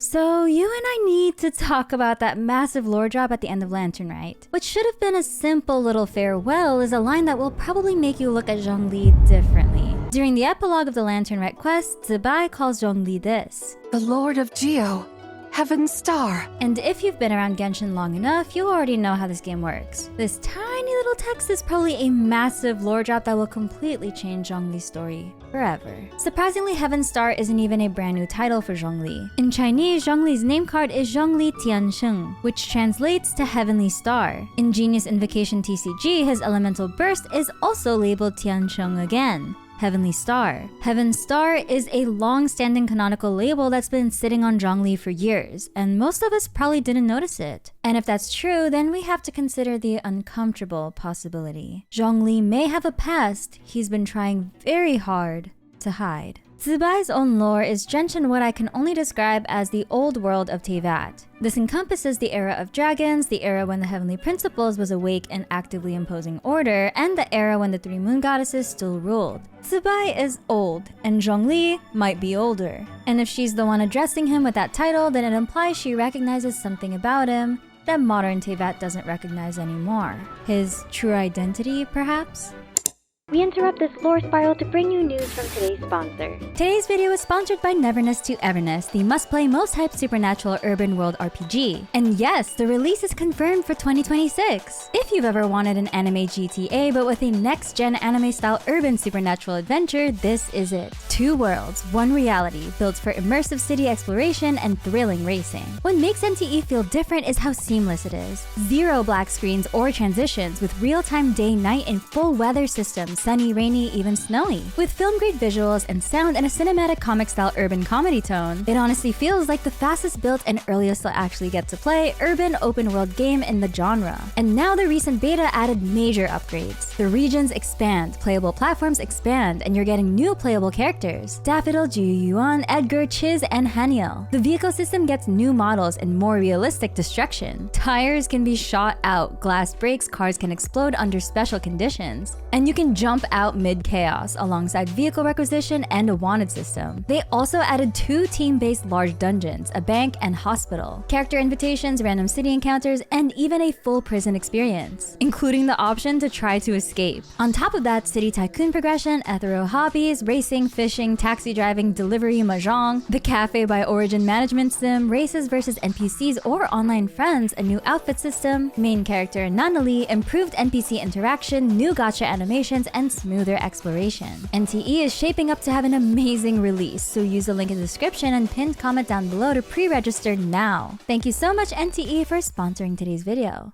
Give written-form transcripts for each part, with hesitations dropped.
So you and I need to talk about that massive lore drop at the end of Lantern Rite. What should have been a simple little farewell is a line that will probably make you look at Zhongli differently. During the epilogue of the Lantern Rite quest, Zibai calls Zhongli this: the Lord of Geo, Heaven's Star. And if you've been around Genshin long enough, you already know how this game works. This tiny little text is probably a massive lore drop that will completely change Zhongli's story forever. Surprisingly, Heaven's Star isn't even a brand new title for Zhongli. In Chinese, Zhongli's name card is Zhongli Tiansheng, which translates to Heavenly Star. In Genius Invocation TCG, his elemental burst is also labeled Tiansheng again. Heavenly Star. Heaven's Star is a long-standing canonical label that's been sitting on Zhongli for years, and most of us probably didn't notice it. And if that's true, then we have to consider the uncomfortable possibility. Zhongli may have a past he's been trying very hard to hide. Zibai's own lore is drenched in what I can only describe as the old world of Teyvat. This encompasses the era of dragons, the era when the Heavenly Principles was awake and actively imposing order, and the era when the three moon goddesses still ruled. Zibai is old, and Zhongli might be older. And if she's the one addressing him with that title, then it implies she recognizes something about him that modern Teyvat doesn't recognize anymore. His true identity, perhaps? We interrupt this lore spiral to bring you news from today's sponsor. Today's video is sponsored by Neverness to Everness, the must-play, most hyped supernatural urban world RPG. And yes, the release is confirmed for 2026. If you've ever wanted an anime GTA but with a next-gen anime-style urban supernatural adventure, this is it. Two worlds, one reality, built for immersive city exploration and thrilling racing. What makes NTE feel different is how seamless it is. Zero black screens or transitions, with real-time day-night and full weather systems, sunny, rainy, even snowy. With film-grade visuals and sound and a cinematic comic-style urban comedy tone, it honestly feels like the fastest built and earliest to actually get to play urban open-world game in the genre. And now the recent beta added major upgrades. The regions expand, playable platforms expand, and you're getting new playable characters: Daffodil, Jiu Yuan, Edgar, Chiz, and Haniel. The vehicle system gets new models and more realistic destruction. Tires can be shot out, glass breaks, cars can explode under special conditions, and you can jump out mid-chaos alongside vehicle requisition and a wanted system. They also added 2 team-based large dungeons, a bank and hospital, character invitations, random city encounters, and even a full prison experience, including the option to try to escape. On top of that, city tycoon progression, ethereal hobbies, racing, fishing, taxi driving, delivery, mahjong, the cafe by origin management sim, races versus NPCs or online friends, a new outfit system, main character Nanali, improved NPC interaction, new gacha animations, and smoother exploration. NTE is shaping up to have an amazing release, so use the link in the description and pinned comment down below to pre-register now. Thank you so much, NTE, for sponsoring today's video.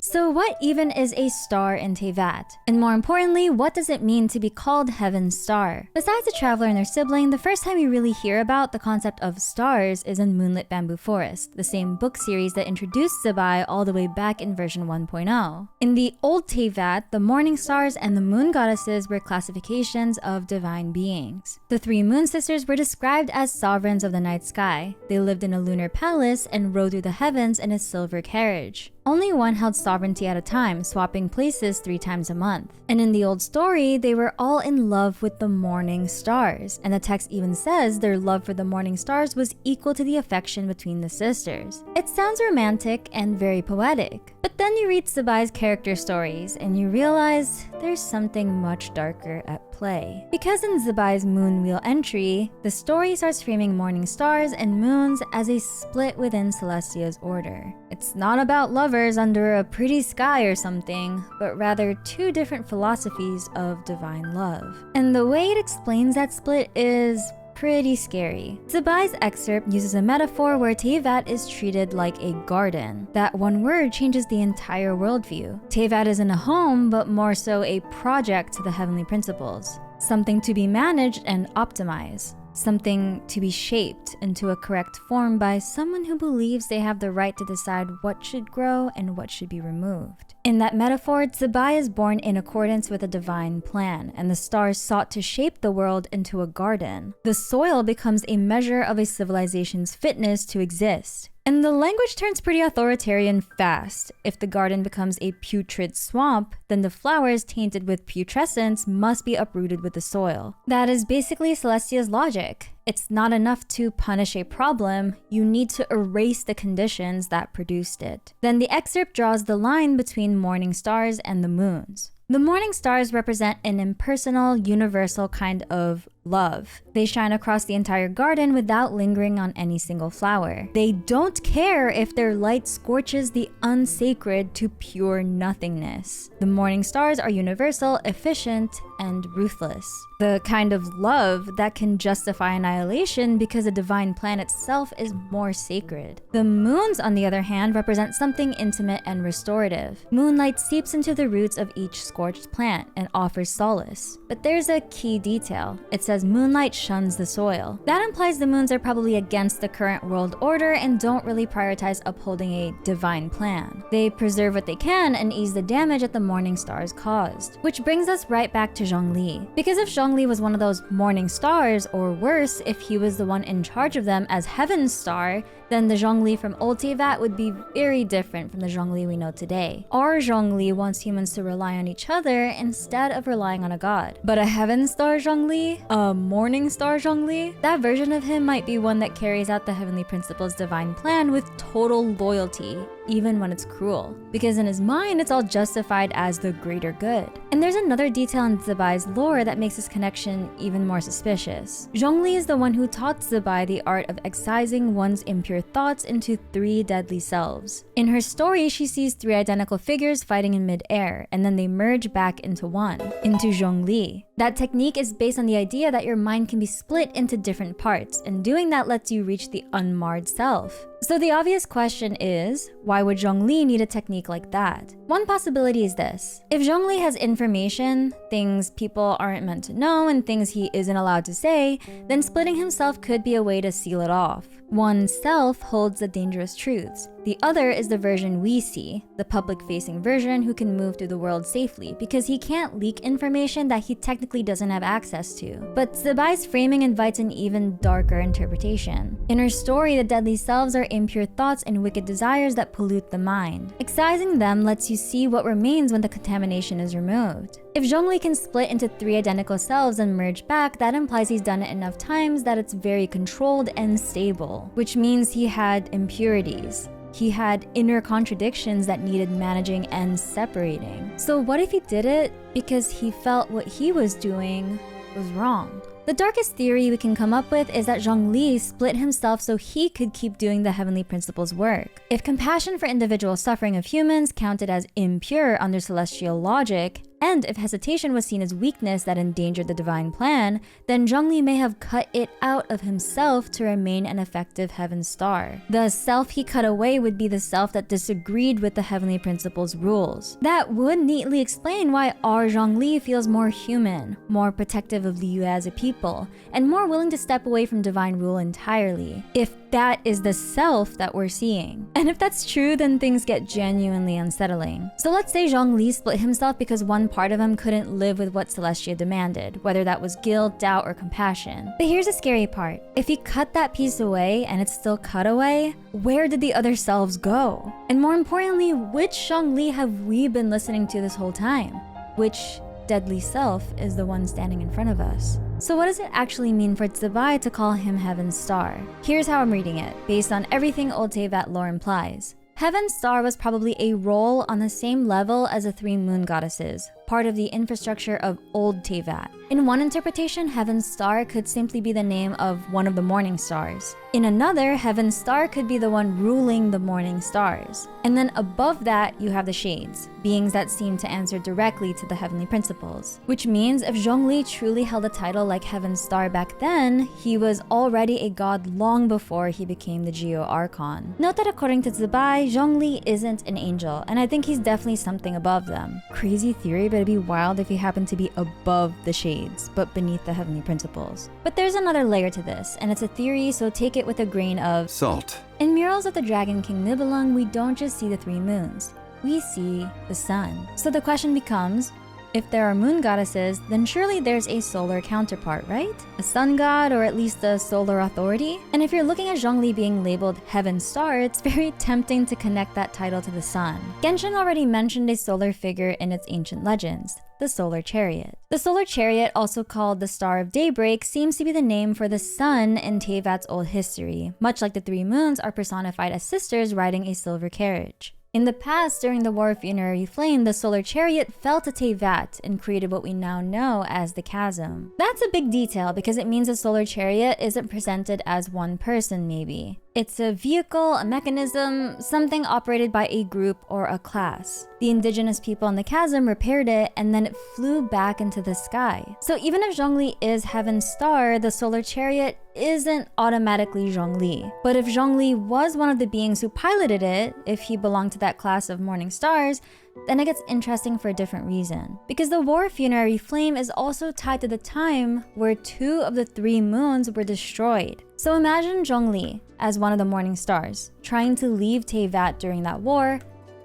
So what even is a star in Teyvat? And more importantly, what does it mean to be called Heaven's Star? Besides the Traveler and their sibling, the first time we really hear about the concept of stars is in Moonlit Bamboo Forest, the same book series that introduced Zibai all the way back in version 1.0. In the old Teyvat, the morning stars and the moon goddesses were classifications of divine beings. The 3 moon sisters were described as sovereigns of the night sky. They lived in a lunar palace and rode through the heavens in a silver carriage. Only one held sovereignty at a time, swapping places 3 times a month. And in the old story, they were all in love with the morning stars, and the text even says their love for the morning stars was equal to the affection between the sisters. It sounds romantic and very poetic, but then you read Zibai's character stories and you realize there's something much darker at play. Because in Zibai's Moon Wheel entry, the story starts framing morning stars and moons as a split within Celestia's order. It's not about lovers under a pretty sky or something, but rather 2 different philosophies of divine love. And the way it explains that split is pretty scary. Zibai's excerpt uses a metaphor where Teyvat is treated like a garden. That one word changes the entire worldview. Teyvat isn't a home, but more so a project to the Heavenly Principles. Something to be managed and optimized. Something to be shaped into a correct form by someone who believes they have the right to decide what should grow and what should be removed. In that metaphor, Zibai is born in accordance with a divine plan, and the stars sought to shape the world into a garden. The soil becomes a measure of a civilization's fitness to exist. And the language turns pretty authoritarian fast. If the garden becomes a putrid swamp, then the flowers tainted with putrescence must be uprooted with the soil. That is basically Celestia's logic. It's not enough to punish a problem, you need to erase the conditions that produced it. Then the excerpt draws the line between morning stars and the moons. The morning stars represent an impersonal, universal kind of love. They shine across the entire garden without lingering on any single flower. They don't care if their light scorches the unsacred to pure nothingness. The morning stars are universal, efficient, and ruthless. The kind of love that can justify annihilation because the divine plan itself is more sacred. The moons, on the other hand, represent something intimate and restorative. Moonlight seeps into the roots of each scorched plant and offers solace. But there's a key detail. It says moonlight shuns the soil. That implies the moons are probably against the current world order and don't really prioritize upholding a divine plan. They preserve what they can and ease the damage that the morning stars caused. Which brings us right back to Zhongli. Because if Zhongli was one of those morning stars, or worse, if he was the one in charge of them as Heaven's Star, then the Zhongli from Old Teyvat would be very different from the Zhongli we know today. Our Zhongli wants humans to rely on each other instead of relying on a god. But a Heaven Star Zhongli? A Morning Star Zhongli? That version of him might be one that carries out the Heavenly Principle's divine plan with total loyalty, even when it's cruel. Because in his mind, it's all justified as the greater good. And there's another detail in Zibai's lore that makes this connection even more suspicious. Zhongli is the one who taught Zibai the art of excising one's impure thoughts into 3 deadly selves. In her story, she sees 3 identical figures fighting in mid-air, and then they merge back into one, into Zhongli. That technique is based on the idea that your mind can be split into different parts, and doing that lets you reach the unmarred self. So the obvious question is, why would Zhongli need a technique like that? One possibility is this. If Zhongli has information, things people aren't meant to know, and things he isn't allowed to say, then splitting himself could be a way to seal it off. One self holds the dangerous truths. The other is the version we see, the public-facing version who can move through the world safely because he can't leak information that he technically doesn't have access to. But Zibai's framing invites an even darker interpretation. In her story, the deadly selves are impure thoughts and wicked desires that pollute the mind. Excising them lets you see what remains when the contamination is removed. If Zhongli can split into 3 identical selves and merge back, that implies he's done it enough times that it's very controlled and stable, which means he had impurities. He had inner contradictions that needed managing and separating. So what if he did it because he felt what he was doing was wrong? The darkest theory we can come up with is that Zhongli split himself so he could keep doing the Heavenly Principle's work. If compassion for individual suffering of humans counted as impure under celestial logic, and if hesitation was seen as weakness that endangered the divine plan, then Zhongli may have cut it out of himself to remain an effective Heaven Star. The self he cut away would be the self that disagreed with the Heavenly Principle's rules. That would neatly explain why our Zhongli feels more human, more protective of Liyue as a people, and more willing to step away from divine rule entirely. If that is the self that we're seeing. And if that's true, then things get genuinely unsettling. So let's say Zhongli split himself because one part of him couldn't live with what Celestia demanded, whether that was guilt, doubt, or compassion. But here's the scary part. If he cut that piece away and it's still cut away, where did the other selves go? And more importantly, which Zhongli have we been listening to this whole time? Which deadly self is the one standing in front of us? So what does it actually mean for Zibai to call him Heaven Star? Here's how I'm reading it, based on everything Old Teyvat lore implies. Heaven Star was probably a role on the same level as the 3 moon goddesses, part of the infrastructure of Old Teyvat. In one interpretation, Heaven Star could simply be the name of one of the morning stars. In another, Heaven Star could be the one ruling the morning stars. And then above that, you have the Shades, beings that seem to answer directly to the Heavenly Principles. Which means if Zhongli truly held a title like Heaven Star back then, he was already a god long before he became the Geo Archon. Note that according to Zibai, Zhongli isn't an angel, and I think he's definitely something above them. Crazy theory, but it'd be wild if he happened to be above the Shades, but beneath the Heavenly Principles. But there's another layer to this, and it's a theory, so take it with a grain of salt. In Murals of the Dragon King Nibelung, we don't just see the 3 moons. We see the sun. So the question becomes, If there are moon goddesses, then surely there's a solar counterpart, right? A sun god, or at least a solar authority? And if you're looking at Zhongli being labeled Heaven Star, it's very tempting to connect that title to the sun. Genshin already mentioned a solar figure in its ancient legends, the Solar Chariot. The Solar Chariot, also called the Star of Daybreak, seems to be the name for the sun in Teyvat's old history, much like the three moons are personified as sisters riding a silver carriage. In the past, during the War of Funerary Flame, the Solar Chariot fell to Teyvat and created what we now know as the Chasm. That's a big detail because it means the Solar Chariot isn't presented as one person, maybe. It's a vehicle, a mechanism, something operated by a group or a class. The indigenous people in the chasm repaired it and then it flew back into the sky. So even if Zhongli is Heaven's Star, the Solar Chariot isn't automatically Zhongli. But if Zhongli was one of the beings who piloted it, if he belonged to that class of morning stars, then it gets interesting for a different reason. Because the War of Funerary Flame is also tied to the time where 2 of the 3 moons were destroyed. So imagine Zhongli as one of the morning stars, trying to leave Teyvat during that war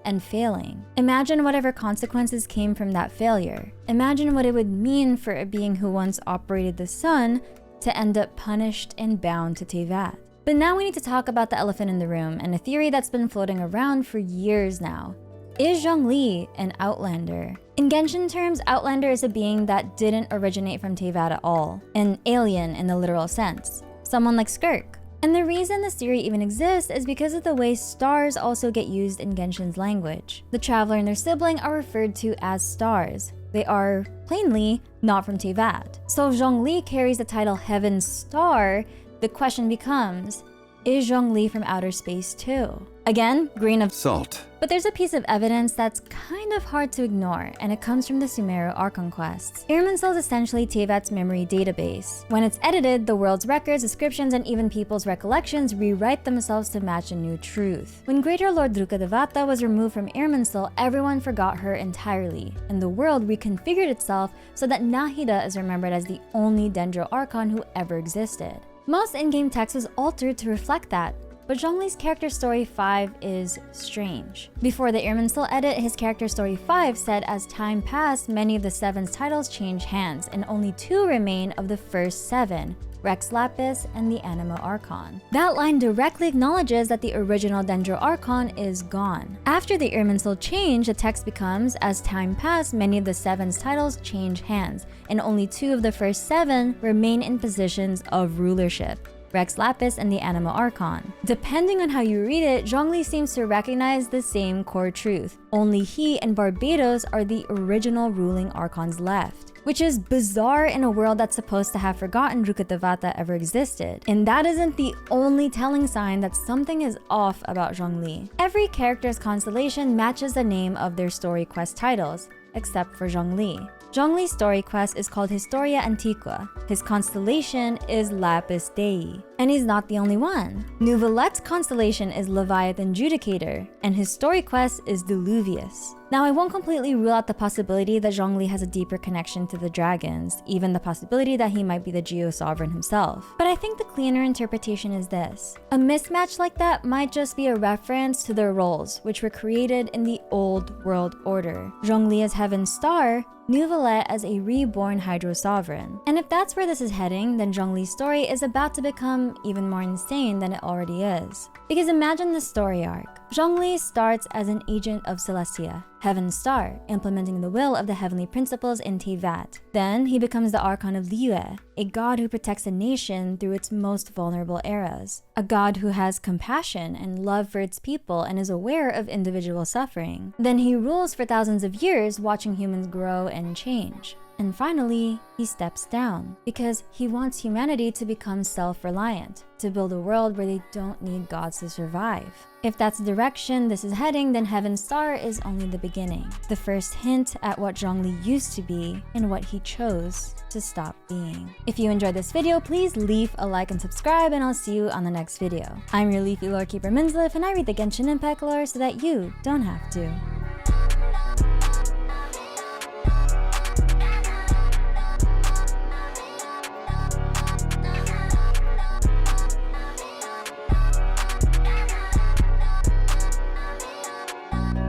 and failing. Imagine whatever consequences came from that failure. Imagine what it would mean for a being who once operated the sun to end up punished and bound to Teyvat. But now we need to talk about the elephant in the room and a theory that's been floating around for years now. Is Zhongli an outlander? In Genshin terms, outlander is a being that didn't originate from Teyvat at all, an alien in the literal sense, someone like Skirk. And the reason this theory even exists is because of the way stars also get used in Genshin's language. The traveler and their sibling are referred to as stars. They are, plainly, not from Teyvat. So if Zhongli carries the title Heaven's Star, the question becomes, is Zhongli from outer space too? Again, grain of salt. But there's a piece of evidence that's kind of hard to ignore, and it comes from the Sumeru Archon quests. Irminsul is essentially Teyvat's memory database. When it's edited, the world's records, descriptions, and even people's recollections rewrite themselves to match a new truth. When Greater Lord Drukadevata was removed from Irminsul, everyone forgot her entirely, and the world reconfigured itself so that Nahida is remembered as the only Dendro Archon who ever existed. Most in-game text was altered to reflect that, but Zhongli's character story 5 is strange. Before the Irminsul edit, his character story 5 said as time passed, many of the 7's titles changed hands, and only 2 remain of the first 7, Rex Lapis and the Anima Archon. That line directly acknowledges that the original Dendro Archon is gone. After the Irminsul change, the text becomes, as time passed, many of the 7's titles change hands, and only 2 of the first 7 remain in positions of rulership, Rex Lapis and the Anima Archon. Depending on how you read it, Zhongli seems to recognize the same core truth. Only he and Barbatos are the original ruling Archons left. Which is bizarre in a world that's supposed to have forgotten Drukadevata ever existed. And that isn't the only telling sign that something is off about Zhongli. Every character's constellation matches the name of their story quest titles, except for Zhongli. Zhongli's story quest is called Historia Antiqua. His constellation is Lapis Dei. And he's not the only one. Nouvelette's constellation is Leviathan Judicator, and his story quest is Diluvius. Now, I won't completely rule out the possibility that Zhongli has a deeper connection to the dragons, even the possibility that he might be the Geo Sovereign himself. But I think the cleaner interpretation is this. A mismatch like that might just be a reference to their roles, which were created in the old world order. Zhongli as Heaven's Star, Nouvelette as a reborn Hydro Sovereign. And if that's where this is heading, then Zhongli's story is about to become even more insane than it already is. Because imagine this story arc. Zhongli starts as an agent of Celestia, Heaven's Star, implementing the will of the heavenly principles in Teyvat. Then he becomes the Archon of Liyue, a god who protects a nation through its most vulnerable eras. A god who has compassion and love for its people and is aware of individual suffering. Then he rules for thousands of years, watching humans grow and change. And finally, he steps down because he wants humanity to become self-reliant, to build a world where they don't need gods to survive. If that's the direction this is heading, then Heaven's Star is only the beginning, the first hint at what Zhongli used to be and what he chose to stop being. If you enjoyed this video, please leave a like and subscribe, and I'll see you on the next video. I'm your Leafy Lore Keeper Minzlif, and I read the Genshin Impact lore so that you don't have to.